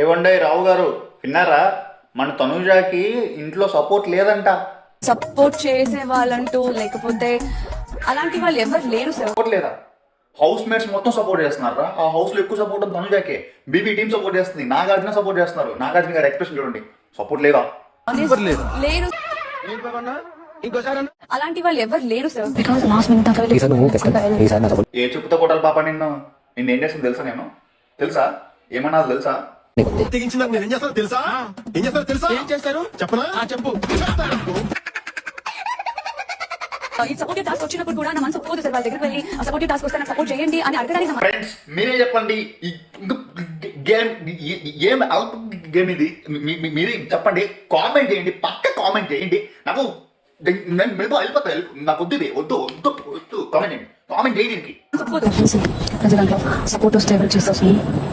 ఏవండీ రావు గారు, విన్నారా? మన తనుజాకి ఇంట్లో సపోర్ట్ లేదంట. సపోర్ట్ చేసే వాళ్ళంటూ లేకపోతే అలాంటి వాళ్ళు ఎవరు లేరు సార్. సపోర్ట్ లేదా? హౌస్ మేట్స్ మొత్తం సపోర్ట్ చేస్తున్నారా? ఆ హౌస్ లో ఎక్కువ సపోర్ట్ ఉంది తనుజాకే. బీబీ టీం సపోర్ట్ చేస్తుంది, నాగార్జున సపోర్ట్ చేస్తున్నారు. నాగార్జున గారి ఎక్స్ప్రెషన్ చూడండి. సపోర్ట్ లేదా? లేరు. అలాంటి వాళ్ళు ఎవరు లేరు సార్. ఏ చెప్పుతో కొట్టాలి పాప నిన్ను? ఏం చేస్తుంది తెలుసా? నేను తెలుసా ఏమన్నా తెలుసా? ఈ సపోర్టివ్ టాస్క్ వచ్చినప్పుడు కూడా నా మనసు ఒప్పుకోదు సార్. వాళ్ళ దగ్గరికి వెళ్ళి ఆ సపోర్టివ్ టాస్క్ వస్తే నాకు సపోర్ట్ చేయండి అని అడగడానికి ఫ్రెండ్స్ మీరే చెప్పండి. ఈ గేమ్ ఏం గేమ్ ఇది? మీరే చెప్పండి, కామెంట్ చేయండి, పక్క కామెంట్ చేయండి. నాకు వెళ్ళిపోతా, నాకు వద్దు, ఇది వద్దు వద్దు వద్దు. కామెంట్ చేయండి, కామెంట్ చేయండి. దీనికి సపోర్ట్ వస్తే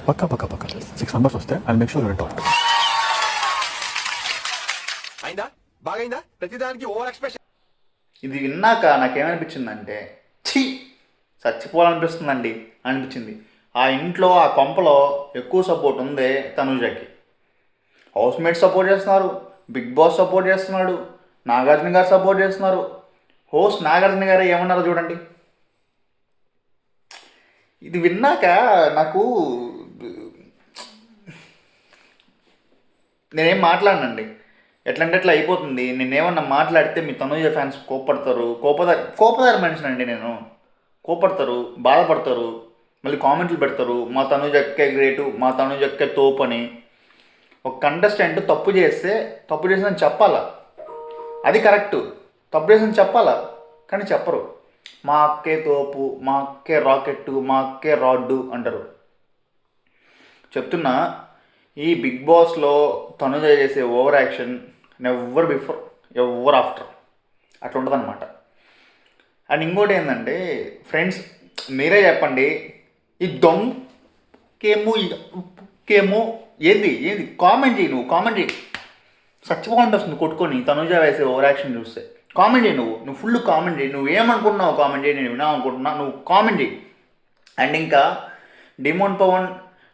పక్క 6 మెంబర్స్ వస్తే I make sure will talk. అయిందా? బాగైందా? ప్రతిదానికి ఓవర్ ఎక్స్ప్రెషన్. ఇది విన్నాక నాకేమనిపించిందంటే, ఛీ చచ్చిపోవాలనిపిస్తుందండి అనిపించింది. ఆ ఇంట్లో ఆ కొంపలో ఎక్కువ సపోర్ట్ ఉంది తనుజాకి. హౌస్ మేట్స్ సపోర్ట్ చేస్తున్నారు, బిగ్ బాస్ సపోర్ట్ చేస్తున్నాడు, నాగార్జున గారు సపోర్ట్ చేస్తున్నారు. హోస్ట్ నాగార్జున గారు ఏమన్నారో చూడండి. ఇది విన్నాక నాకు నేనేం మాట్లాడనండి. ఎట్లంటే ఎట్లా అయిపోతుంది. నేనేమన్నా మాట్లాడితే మీ తనుజ ఫ్యాన్స్ కోపడతారు. కోపదారి మనిషినండి నేను. కోపడతారు, బాధపడతారు, మళ్ళీ కామెంట్లు పెడతారు, మా తనుజ ఎక్కే గ్రేటు, మా తనుజ ఎక్కే తోపు అని. ఒక కంటెస్టెంట్ తప్పు చేసిందని చెప్పాలా, అది కరెక్టు. తప్పు చేసిందని చెప్పాలా, కానీ చెప్పరు. మా అక్కే తోపు, మా అక్కే రాకెట్టు, మా అక్కే రాడ్డు అంటారు. చెప్తున్నా, ఈ బిగ్ బాస్లో తనుజ చేసే over action never before ever after అట్లా ఉంటుంది అనమాట. అండ్ ఇంకోటి ఏంటంటే ఫ్రెండ్స్, మీరే చెప్పండి, ఈ దొంగకేమో ఏంది కామెంట్ చేయి. నువ్వు కామెంట్ చేయి. చచ్చిపోవాలంటే వస్తుంది కొట్టుకొని తనుజ వేసే ఓవర్ యాక్షన్ చూస్తే. కామెంట్ చేయి, నువ్వు ఫుల్ కామెంట్ చేయి. నువ్వు ఏమనుకుంటున్నావు కామెంట్ చేయి. నేను వినావు అనుకుంటున్నా, నువ్వు కామెంట్ చేయి. అండ్ ఇంకా డిమోన్ పవన్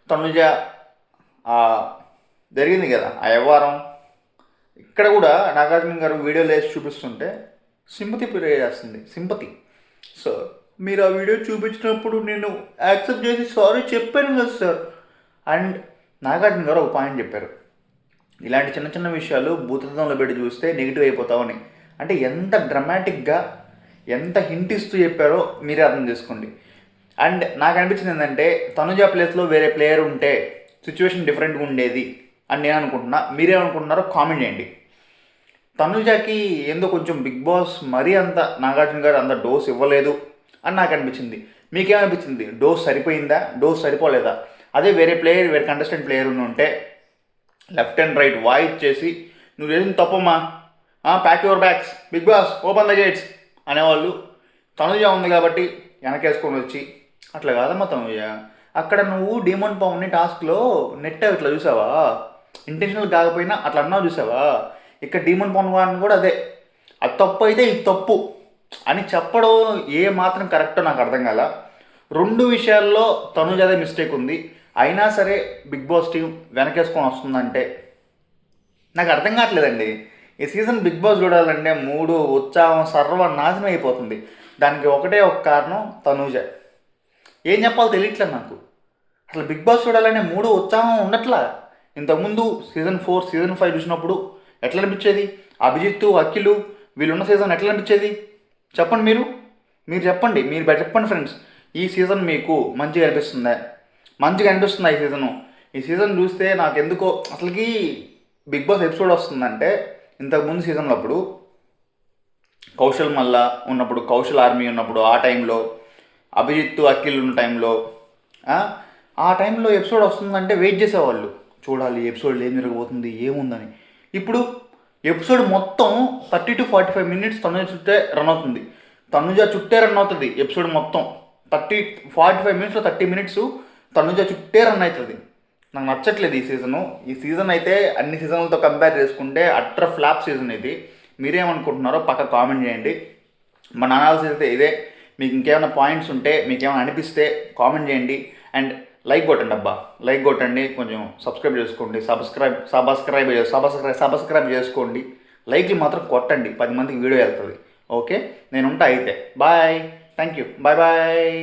తనుజ జరిగింది కదా ఆ వ్యవహారం, ఇక్కడ కూడా నాగార్జున గారు వీడియోలు వేసి చూపిస్తుంటే సింపతి ప్రే చేస్తుంది. సింపతి. సో మీరు ఆ వీడియో చూపించినప్పుడు నేను యాక్సెప్ట్ చేసి సారీ చెప్పాను కదా సార్. అండ్ నాగార్జున గారు ఒక పాయింట్ చెప్పారు, ఇలాంటి చిన్న చిన్న విషయాలు భూతత్వంలో పెట్టి చూస్తే నెగిటివ్ అయిపోతామని. అంటే ఎంత డ్రమాటిక్గా, ఎంత హింట్ ఇస్తూ చెప్పారో మీరే అర్థం చేసుకోండి. అండ్ నాకు అనిపించింది ఏంటంటే, తనుజ ప్లేస్లో వేరే ప్లేయర్ ఉంటే సిచ్యువేషన్ డిఫరెంట్గా ఉండేది అని నేను అనుకుంటున్నా. మీరేమనుకుంటున్నారో కామెంట్ చేయండి. తనుజాకి ఏందో కొంచెం బిగ్ బాస్ మరీ అంత నాగార్జున గారు అంత డోస్ ఇవ్వలేదు అని నాకు అనిపించింది. మీకేమనిపించింది? డోస్ సరిపోయిందా, డోస్ సరిపోలేదా? అదే వేరే కంటెస్టెంట్ ప్లేయర్ ఉంటే లెఫ్ట్ అండ్ రైట్ వాయిస్ చేసి నువ్వు చేసిన తప్పమ్మా, pack your bags, big boss open the gates అనేవాళ్ళు. తనుజ ఉంది కాబట్టి వెనకేసుకొని వచ్చి అట్లా కాదమ్మా తనుజ. అక్కడ నువ్వు డిమోన్ పవన్ని టాస్క్లో నెట్ ఇట్లా చూసావా, ఇంటెన్షనల్ కాకపోయినా అట్లా అన్నావు చూసావా. ఇక్కడ డిమోన్ పవన్ గారిని కూడా అదే, అది తప్పు అయితే ఇది తప్పు అని చెప్పడం ఏ మాత్రం కరెక్టో నాకు అర్థం కాల. 2 విషయాల్లో తనుజ అదే మిస్టేక్ ఉంది. అయినా సరే బిగ్ బాస్ టీం వెనకేసుకొని వస్తుందంటే నాకు అర్థం కావట్లేదండి. ఈ సీజన్ బిగ్ బాస్ చూడాలంటే మూడు ఉత్సాహం సర్వనాశనం అయిపోతుంది. దానికి ఒకటే ఒక కారణం తనుజ. ఏం చెప్పాలో తెలియట్లేదు నాకు. అసలు బిగ్ బాస్ చూడాలనే మూడు ఉత్సాహం ఉండట్లా. ఇంతకుముందు సీజన్ 4, సీజన్ 5 చూసినప్పుడు ఎట్లా అనిపించేది? అభిజిత్తు, అఖిలు వీళ్ళున్న సీజన్ ఎట్లా అనిపించేది? చెప్పండి. మీరు చెప్పండి. మీరు చెప్పండి ఫ్రెండ్స్. ఈ సీజన్ మీకు మంచిగా అనిపిస్తుందా? మంచిగా అనిపిస్తుందా ఈ సీజన్ చూస్తే నాకు ఎందుకో అసలుకి బిగ్ బాస్ ఎపిసోడ్ వస్తుందంటే, ఇంతకుముందు సీజన్లో అప్పుడు కౌశల్ మల్లా ఉన్నప్పుడు, కౌశల్ ఆర్మీ ఉన్నప్పుడు, ఆ టైంలో అభిజిత్తు, అఖిల్ ఉన్న టైంలో, ఆ టైంలో ఎపిసోడ్ వస్తుందంటే వెయిట్ చేసేవాళ్ళు. చూడాలి ఎపిసోడ్ ఏం జరగబోతుంది, ఏముందని. ఇప్పుడు ఎపిసోడ్ మొత్తం 30 to 45 minutes తనుజ చుట్టే రన్ అవుతుంది. ఎపిసోడ్ మొత్తం 45 minutesలో 30 minutes తనుజ చుట్టే రన్ అవుతుంది. నాకు నచ్చట్లేదు ఈ సీజన్ అయితే అన్ని సీజన్లతో కంపేర్ చేసుకుంటే అట్టర్ ఫ్లాప్ సీజన్ ఇది. మీరేమనుకుంటున్నారో పక్క కామెంట్ చేయండి. మన అనాలిసిస్ అయితే ఇదే. మీకు ఇంకేమైనా పాయింట్స్ ఉంటే, మీకు ఏమైనా అనిపిస్తే కామెంట్ చేయండి. అండ్ లైక్ కొట్టండి అబ్బా, లైక్ కొట్టండి, కొంచెం సబ్స్క్రైబ్ చేసుకోండి, సబ్స్క్రైబ్ చేసుకోండి. లైక్లు మాత్రం కొట్టండి, 10 మందికి వీడియో వెళ్తుంది. ఓకే, నేను ఉంటా అయితే. Bye, thank you, bye bye.